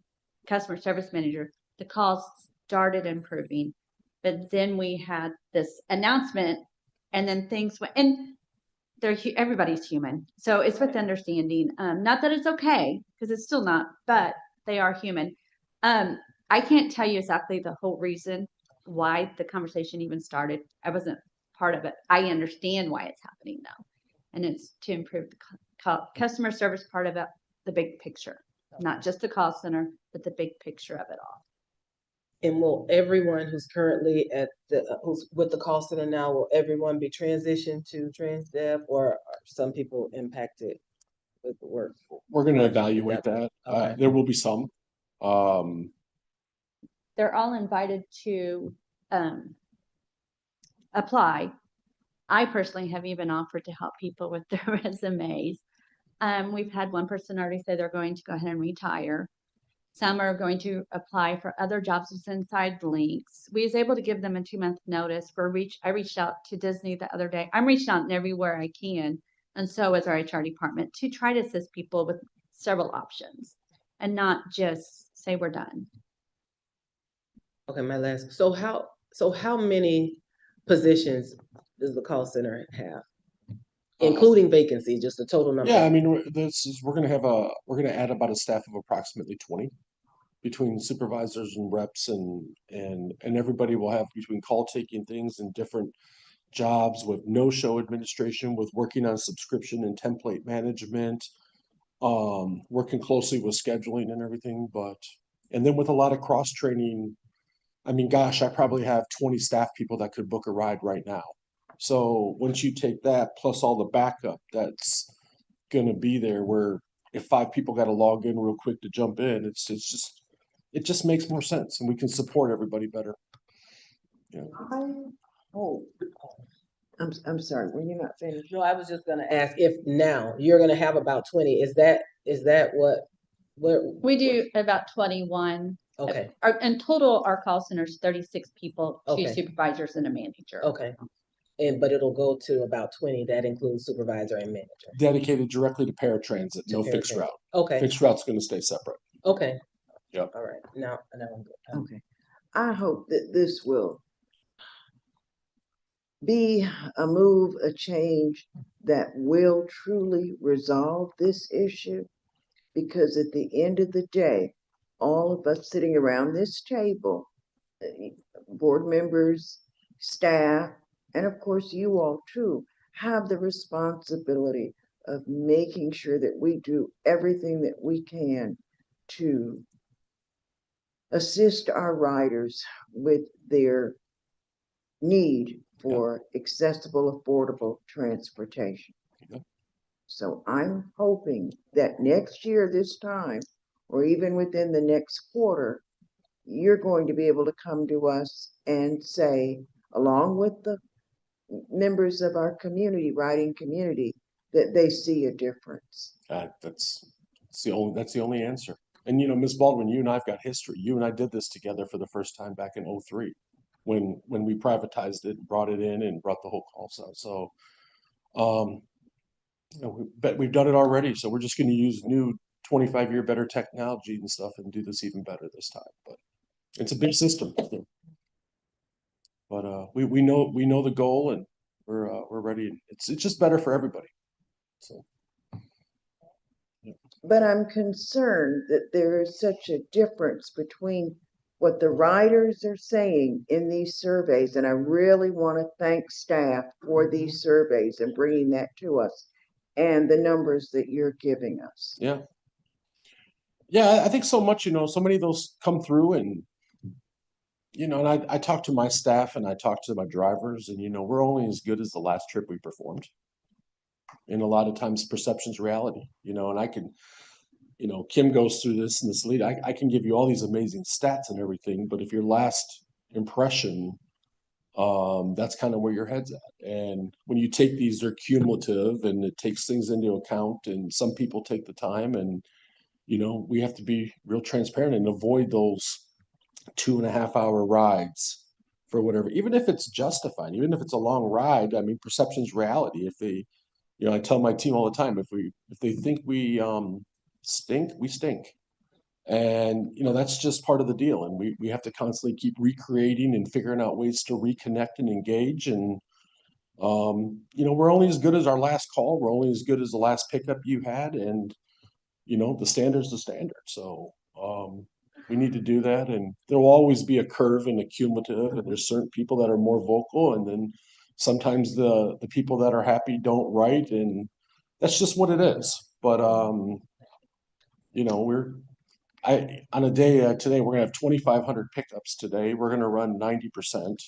customer service manager, the calls started improving. But then we had this announcement, and then things went, and everybody's human, so it's with understanding. Not that it's okay, because it's still not, but they are human. I can't tell you exactly the whole reason why the conversation even started. I wasn't part of it. I understand why it's happening though, and it's to improve the customer service part of it, the big picture, not just the call center, but the big picture of it all. And will everyone who's currently who's with the call center now, will everyone be transitioned to TransDev, or are some people impacted with the work? we're going to evaluate that. Okay. There will be some. They're all invited to apply. I personally have even offered to help people with their resumes. We've had one person already say they're going to go ahead and retire. Some are going to apply for other jobs with inside Links. We was able to give them a 2-month notice. I reached out to Disney the other day. I'm reaching out everywhere I can, and so is our HR department, to try to assist people with several options and not just say we're done. Okay, my last. So how many positions does the call center have, including vacancies? Just the total number. Yeah, I mean, we're gonna add about a staff of approximately 20 between supervisors and reps, and everybody will have between call taking things and different jobs with no-show administration, with working on subscription and template management, working closely with scheduling and everything, and then with a lot of cross-training. I mean, gosh, I probably have 20 staff people that could book a ride right now. So once you take that plus all the backup that's gonna be there, where if 5 people got to log in real quick to jump in, it just makes more sense, and we can support everybody better. I hope, I'm sorry, were you not finished? No, I was just gonna ask if now you're gonna have about 20, is that what? We do about 21. Okay, In total, our call center is 36 people, 2 Okay. supervisors and a manager. okay. But it'll go to about 20, that includes supervisor and manager. Dedicated directly to paratransit, no To fixed paratransit. route. Okay, Fixed route's gonna stay separate. okay. Yep. All right, now I'm good. Okay. I hope that this will be a move, a change that will truly resolve this issue. Because at the end of the day, all of us sitting around this table, board members, staff, and of course you all too, have the responsibility of making sure that we do everything that we can to assist our riders with their need for accessible, affordable transportation. Yep. So I'm hoping that next year, this time, or even within the next quarter, you're going to be able to come to us and say, along with the members of our community, riding community, that they see a difference. That's the only answer. And Ms. Baldwin, you and I've got history. You and I did this together for the first time back in 2003 when we privatized it, brought it in, and brought the whole calls out. So we've done it already. So we're just going to use new 25-year better technology and stuff and do this even better this time. But it's a big system. But we know the goal, and we're ready. It's just better for everybody. So. But I'm concerned that there is such a difference between what the riders are saying in these surveys, and I really want to thank staff for these surveys and bringing that to us, and the numbers that you're giving us. Yeah, I think so much, so many of those come through, and and I talk to my staff and I talk to my drivers, and we're only as good as the last trip we performed. And a lot of times perception's reality, and I can, Kim goes through this in this lead. I can give you all these amazing stats and everything, but if your last impression, that's kind of where your head's at. And when you take these, they're cumulative, and it takes things into account, and some people take the time, and we have to be real transparent and avoid those 2.5-hour rides for whatever, even if it's justified, even if it's a long ride. I mean, perception's reality. If they, I tell my team all the time, if they think we stink, we stink. And that's just part of the deal. And we have to constantly keep recreating and figuring out ways to reconnect and engage. And we're only as good as our last call. We're only as good as the last pickup you had. And the standard's the standard. So we need to do that. And there will always be a curve and a cumulative, and there's certain people that are more vocal, and then sometimes the people that are happy don't write, and that's just what it is. But on a day today, we're gonna have 2,500 pickups today. We're gonna run 90%.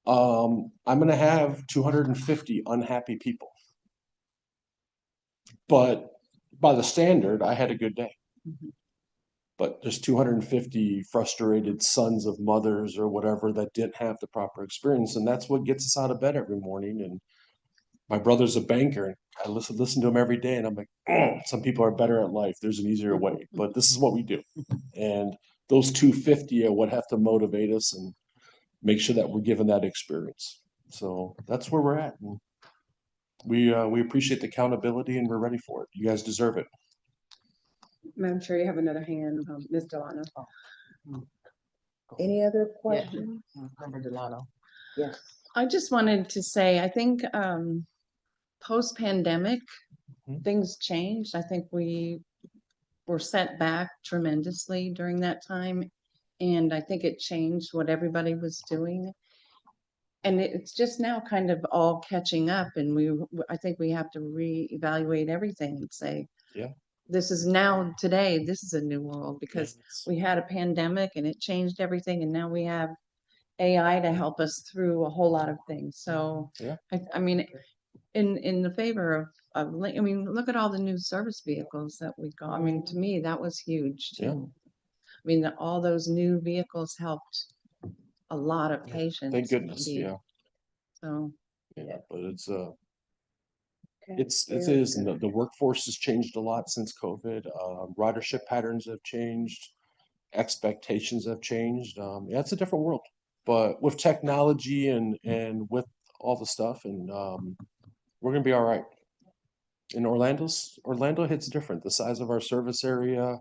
I'm gonna have 250 unhappy people. But by the standard, I had a good day. But there's 250 frustrated sons of mothers or whatever that didn't have the proper experience. And that's what gets us out of bed every morning. And my brother's a banker, and I listen to him every day, and I'm like, some people are better at life. There's an easier way, but this is what we do. And those 250 are what have to motivate us and make sure that we're given that experience. So that's where we're at. And we appreciate the accountability, and we're ready for it. You guys deserve it. Madam Chair, you have another hand, Ms. Delano. Any other questions? Member Delano. Yes. I just wanted to say, I think post-pandemic, things changed. I think we were set back tremendously during that time. And I think it changed what everybody was doing. And it's just now kind of all catching up, and I think we have to reevaluate everything and say, Yeah. this is now today, this is a new world because we had a pandemic and it changed everything, and now we have AI to help us through a whole lot of things. So, Yeah. I mean, in the favor I mean, look at all the new service vehicles that we got. I mean, to me, that was huge Yeah. too. I mean, all those new vehicles helped a lot of patients. Thank goodness, be- yeah, So, yeah, but it Okay, very is, good. the workforce has changed a lot since COVID. Ridership patterns have changed, expectations have changed. Yeah, it's a different world, but with technology and with all the stuff, and we're gonna be all right. And Orlando hits different. The size of our service area,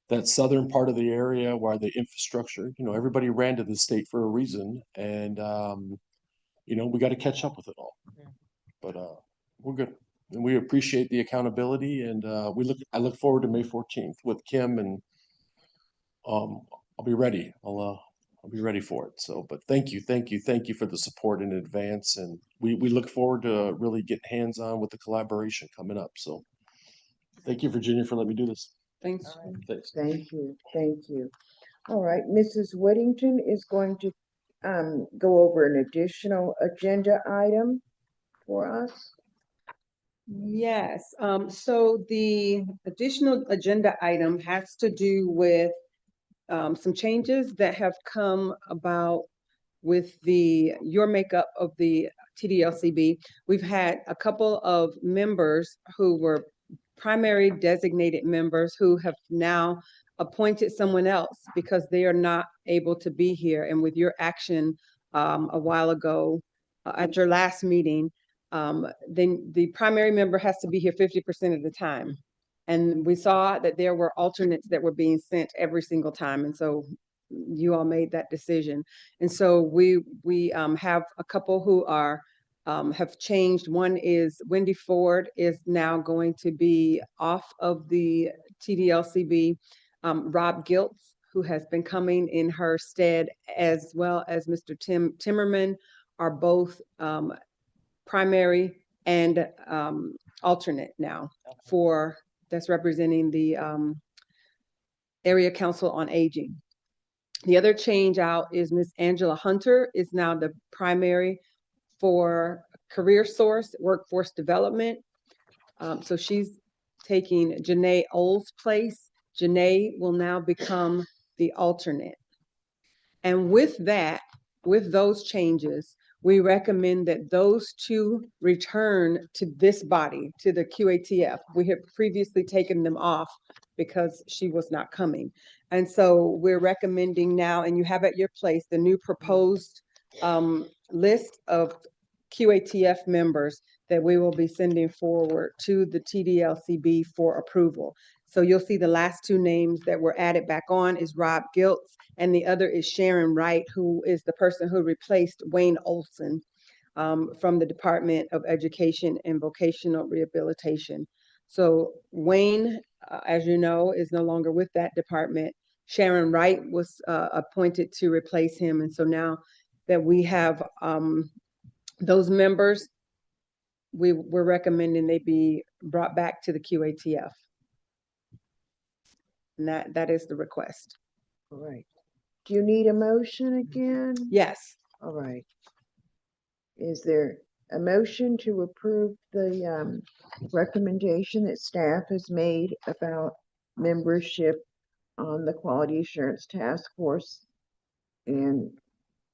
that southern part of the area where the infrastructure, everybody ran to the state for a reason, and we got to catch up with it all. But we're good, and we appreciate the accountability, and I look forward to May 14th with Kim, and I'll be ready. I'll be ready for it. So, but thank you for the support in advance, and we look forward to really get hands on with the collaboration coming up. So, thank you, Virginia, for letting me do this. Thanks. Thanks. Thank you, thank you. All right, Mrs. Whittington is going to go over an additional agenda item for us. Yes, so the additional agenda item has to do with some changes that have come about with your makeup of the TDLCB. We've had a couple of members who were primary designated members who have now appointed someone else because they are not able to be here. And with your action a while ago at your last meeting, then the primary member has to be here 50% of the time. And we saw that there were alternates that were being sent every single time. And so you all made that decision. And so we have a couple who are have changed. One is Wendy Ford is now going to be off of the TDLCB. Rob Giltz, who has been coming in her stead, as well as Mr. Tim Timmerman, are both primary and alternate now that's representing the Area Council on Aging. The other change out is Miss Angela Hunter is now the primary for Career Source Workforce Development. So she's taking Janae Old's place. Janae will now become the alternate. And with those changes, we recommend that those two return to this body, to the QATF. We had previously taken them off because she was not coming. And so we're recommending now, and you have at your place, the new proposed list of QATF members that we will be sending forward to the TDLCB for approval. So you'll see the last two names that were added back on is Rob Giltz, and the other is Sharon Wright, who is the person who replaced Wayne Olson from the Department of Education and Vocational Rehabilitation. So Wayne, as you know, is no longer with that department. Sharon Wright was appointed to replace him. And so now that we have those members, we're recommending they be brought back to the QATF. And that is the request. All right. Do you need a motion again? Yes. All right. Is there a motion to approve the recommendation that staff has made about membership on the Quality Assurance Task Force and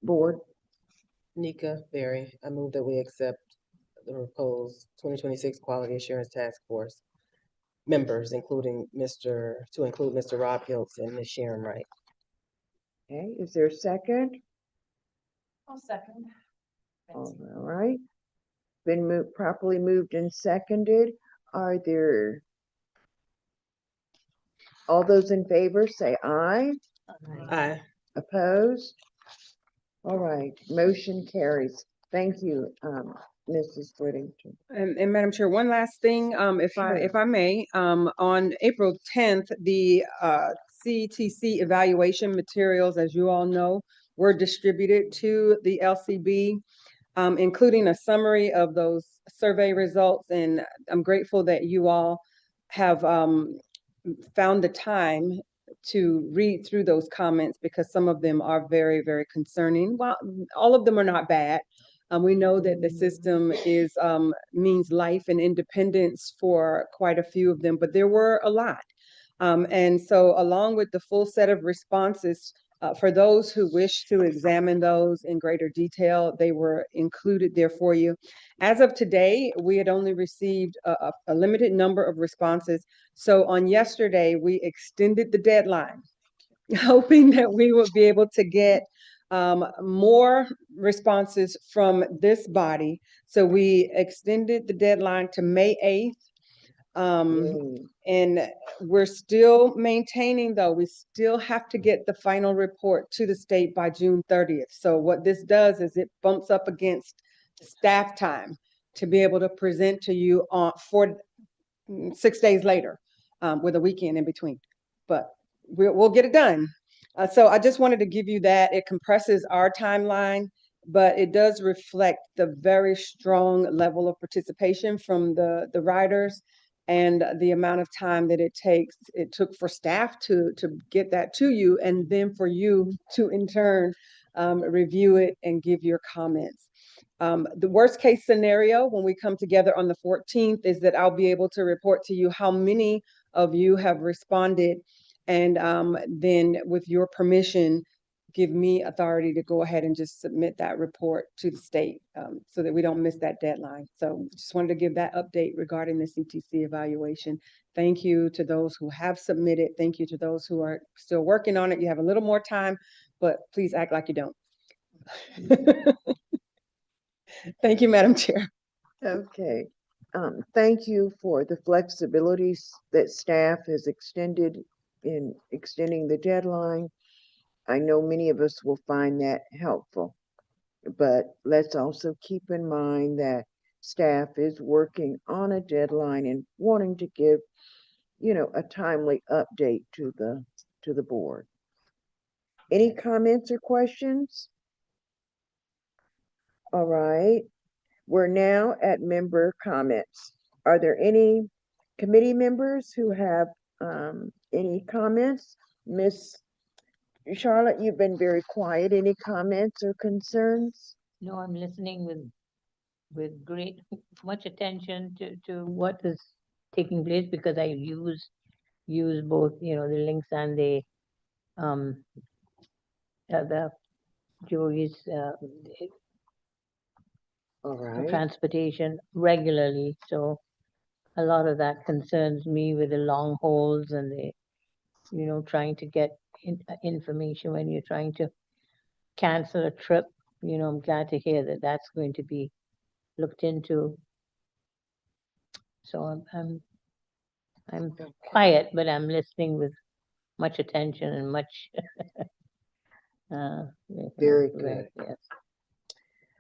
Board? Nika Berry, I move that we accept the proposed 2026 Quality Assurance Task Force members, include Mr. Rob Hiltz and Ms. Sharon Wright. Okay, is there a second? I'll second. All right. Been properly moved and seconded. Are there all those in favor say aye? Aye. Opposed? All right, motion carries. Thank you, Mrs. Whittington. And Madam Chair, one last thing, if I may, on April 10th, the CTC evaluation materials, as you all know, were distributed to the LCB, including a summary of those survey results. And I'm grateful that you all have found the time to read through those comments, because some of them are very, very concerning. Well, all of them are not bad. We know that the system means life and independence for quite a few of them, but there were a lot. And so along with the full set of responses, for those who wish to examine those in greater detail, they were included there for you. As of today, we had only received a limited number of responses. So on yesterday, we extended the deadline, hoping that we would be able to get more responses from this body. So we extended the deadline to May 8th. Yay. And we're still maintaining, though, we still have to get the final report to the state by June 30th. So what this does is it bumps up against staff time to be able to present to you on 6 days later, with a weekend in between. But we'll get it done. So I just wanted to give you that. It compresses our timeline, but it does reflect the very strong level of participation from the riders, and the amount of time that it took for staff to get that to you, and then for you to in turn review it and give your comments. The worst case scenario when we come together on the 14th is that I'll be able to report to you how many of you have responded, and then with your permission, give me authority to go ahead and just submit that report to the state, so that we don't miss that deadline. So just wanted to give that update regarding the CTC evaluation. Thank you to those who have submitted. Thank you to those who are still working on it. You have a little more time, but please act like you don't. Thank you, Madam Chair. Okay. Thank you for the flexibilities that staff has extended in extending the deadline. I know many of us will find that helpful, but let's also keep in mind that staff is working on a deadline and wanting to give, a timely update to the board. Any comments or questions? All right, we're now at member comments. Are there any committee members who have any comments? Miss Charlotte, you've been very quiet. Any comments or concerns? No, I'm listening with much attention to what is taking place, because I use both, the links and the juries All right. transportation regularly. So a lot of that concerns me, with the long holds and the, trying to get information when you're trying to cancel a trip. I'm glad to hear that that's going to be looked into. So I'm quiet, but I'm listening with much attention and much. Very good. Yes.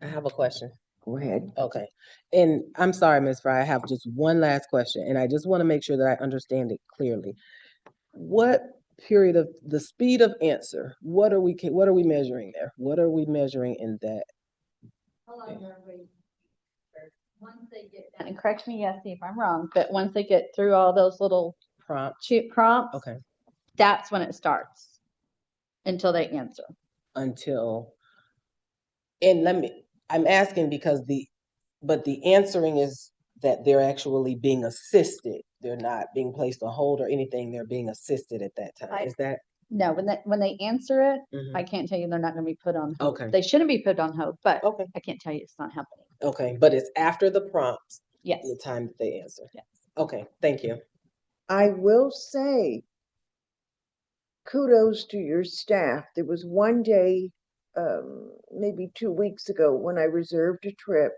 I have a question. Go ahead. Okay. And I'm sorry, Ms. Fry, I have just one last question, and I just want to make sure that I understand it clearly. What period of the speed of answer, what are we measuring there? What are we measuring in that? Once they get down, and correct me, Yessie, if I'm wrong, but once they get through all those little Prompt? prompts, Okay. that's when it starts until they answer. Until, and I'm asking because the answering is that they're actually being assisted. They're not being placed on hold or anything. They're being assisted at that time. Is that? No, when they answer it, Mhm. I can't tell you they're not going to be put on hold. Okay. They shouldn't be put on hold, but Okay. I can't tell you it's not happening. Okay, but it's after the prompt, Yes. the time that they answer. Yes. Okay, thank you. I will say kudos to your staff. There was one day, maybe 2 weeks ago, when I reserved a trip,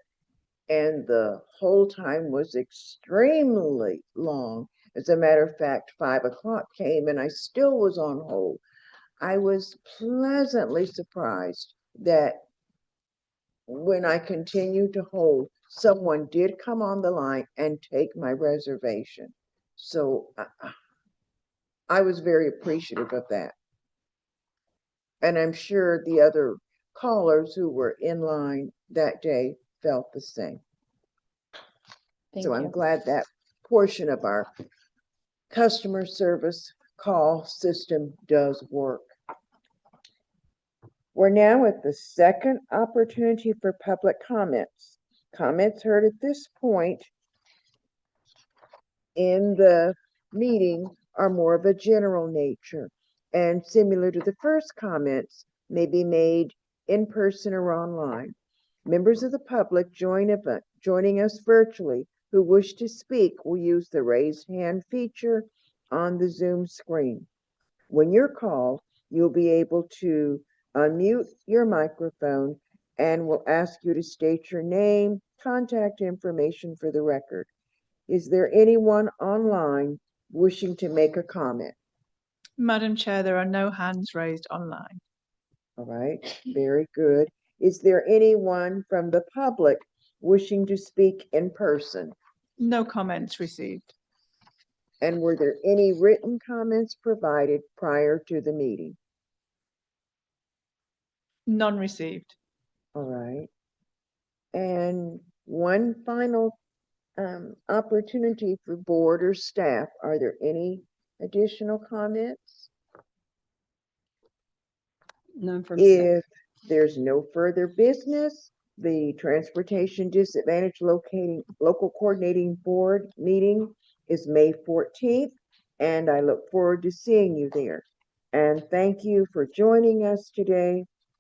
and the whole time was extremely long. As a matter of fact, 5 o'clock came and I still was on hold. I was pleasantly surprised that when I continued to hold, someone did come on the line and take my reservation. So I was very appreciative of that. And I'm sure the other callers who were in line that day felt the same. Thank So I'm you. glad that portion of our customer service call system does work. We're now at the second opportunity for public comments. Comments heard at this point in the meeting are more of a general nature and similar to the first comments may be made in person or online. Members of the public joining us virtually who wish to speak will use the raised hand feature on the Zoom screen. When you're called, you'll be able to unmute your microphone and will ask you to state your name, contact information for the record. Is there anyone online wishing to make a comment? Madam Chair, there are no hands raised online. All right, very good. Is there anyone from the public wishing to speak in person? No comments received. And were there any written comments provided prior to the meeting? None received. All right. And one final opportunity for board or staff. Are there any additional comments? None from staff. If there's no further business, the Transportation Disadvantage Local Coordinating Board meeting is May 14th, and I look forward to seeing you there. And thank you for joining us today.